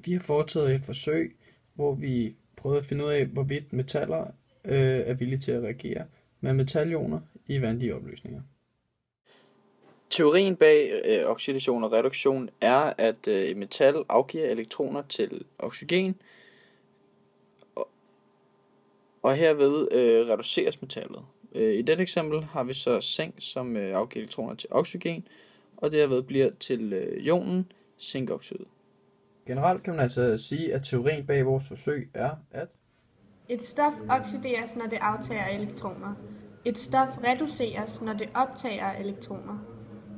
Vi har foretaget et forsøg, hvor vi prøvede at finde ud af, hvorvidt metaller er villige til at reagere med metalioner i vandige opløsninger. Teorien bag oxidation og reduktion er, at et metal afgiver elektroner til oxygen, og herved reduceres metallet. I dette eksempel har vi så zink, som afgiver elektroner til oxygen, og derved bliver til ionen zinkoxid. Generelt kan man altså sige, at teorien bag vores forsøg er, at et stof oxideres, når det aftager elektroner. Et stof reduceres, når det optager elektroner.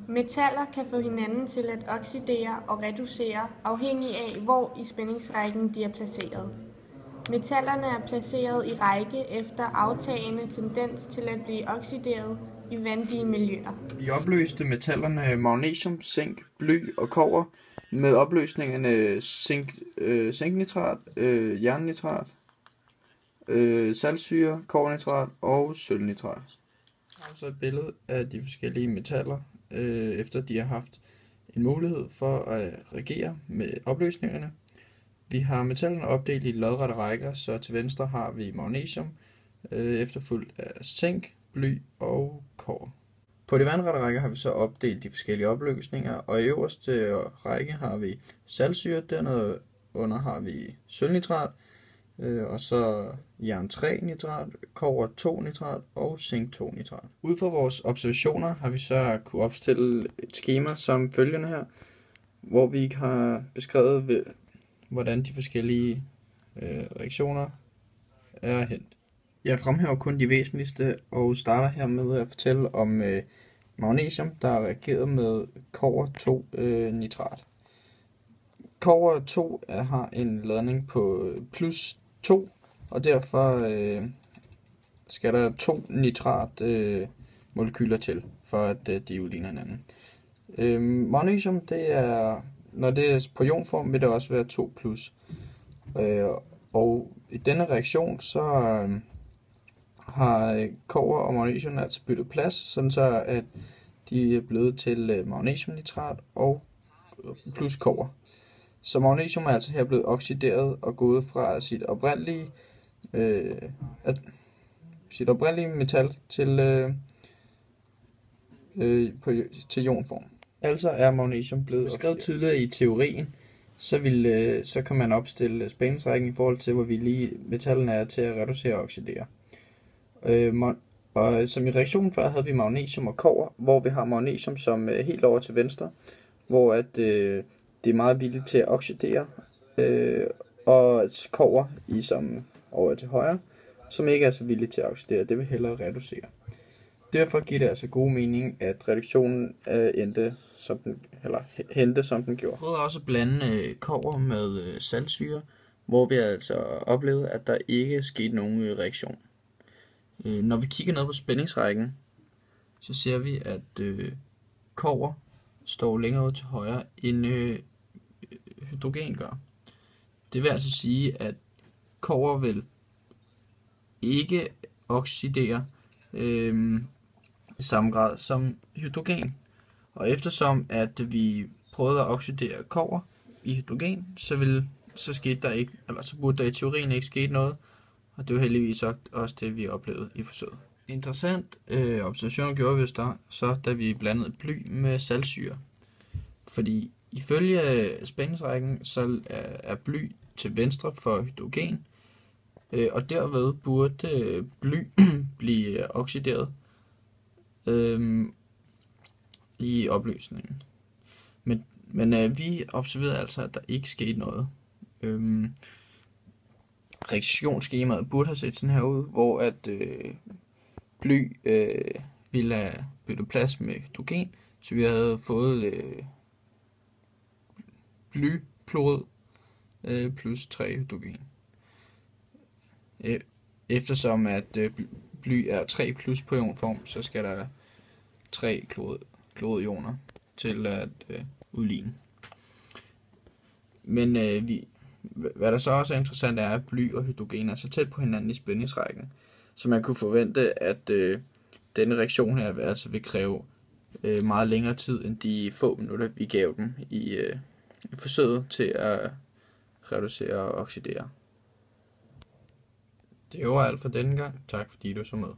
Metaller kan få hinanden til at oxidere og reducere, afhængig af, hvor i spændingsrækken de er placeret. Metallerne er placeret i række efter aftagende tendens til at blive oxideret i vandige miljøer. vi opløste metallerne magnesium, zink, bly og kobber med opløsningerne zinknitrat, jernnitrat, saltsyre, kobbernitrat og sølvnitrat. Her er så et billede af de forskellige metaller, efter de har haft en mulighed for at reagere med opløsningerne. Vi har metallerne opdelt i lodrette rækker, så til venstre har vi magnesium, efterfulgt af zink, bly og kobber. På de vandrette rækker har vi så opdelt de forskellige opløsninger, og i øverste række har vi saltsyre, dernede under har vi sølvnitrat, og så jern 3 nitrat, kobber 2 nitrat og zink 2 nitrat. Ud fra vores observationer har vi så kunne opstille et skema som følgende her, hvor vi har beskrevet, hvordan de forskellige reaktioner er hent. Jeg fremhæver kun de væsentligste og starter her med at fortælle om magnesium, der er reageret med kobber 2 nitrat. Kobber 2 har en ladning på plus 2, og derfor skal der 2 nitrat molekyler til, for at de udligner hinanden. Magnesium, det er, når det er på ionform, vil det også være 2 plus. Og i denne reaktion, så har kobber og magnesium altså byttet plads, sådan så at de er blevet til magnesiumnitrat og plus kobber. Så magnesium er altså her blevet oxideret og gået fra sit oprindelige metal til ionform. Altså er magnesium blevet beskrevet tidligere i teorien, så kan man opstille spændingsrækken i forhold til, hvor villige metallerne er til at reducere og oxidere. Og som i reaktionen før havde vi magnesium og kobber, hvor vi har magnesium som helt over til venstre, hvor at det er meget villigt til at oxidere, og kobber i som over til højre, som ikke er så villigt til at oxidere, det vil hellere reducere. Derfor giver det altså god mening, at reduktionen hente som den gjorde. Vi prøvede også at blande kobber med saltsyre, hvor vi altså oplevede, at der ikke skete nogen reaktion. Når vi kigger ned på spændingsrækken, så ser vi, at kobber står længere ud til højre, end hydrogen gør. Det vil altså sige, at kobber vil ikke oxidere i samme grad som hydrogen. Og eftersom at vi prøvede at oxidere kobber i hydrogen, så burde der i teorien ikke ske noget, og det var heldigvis også det, vi oplevede i forsøget. Interessant observation gjorde vi så, da vi blandede bly med saltsyre. Fordi ifølge spændingsrækken, så er bly til venstre for hydrogen, og derved burde bly blive oxideret i opløsningen. Men vi observerede altså, at der ikke skete noget. Reaktionsskemaet burde have set sådan her ud, hvor at bly ville have byttet plads med hydrogen, så vi havde fået blyklod plus 3 hydrogen. Eftersom at bly er 3 plus på ionform, så skal der 3 klodioner til at udligne. Men hvad der så også er interessant, er, at bly og hydrogen er så tæt på hinanden i spændingsrækken, så man kunne forvente, at denne reaktion her altså vil kræve meget længere tid end de få minutter, vi gav dem i forsøget til reducerer og oxiderer. Det var alt for denne gang. Tak fordi du så med.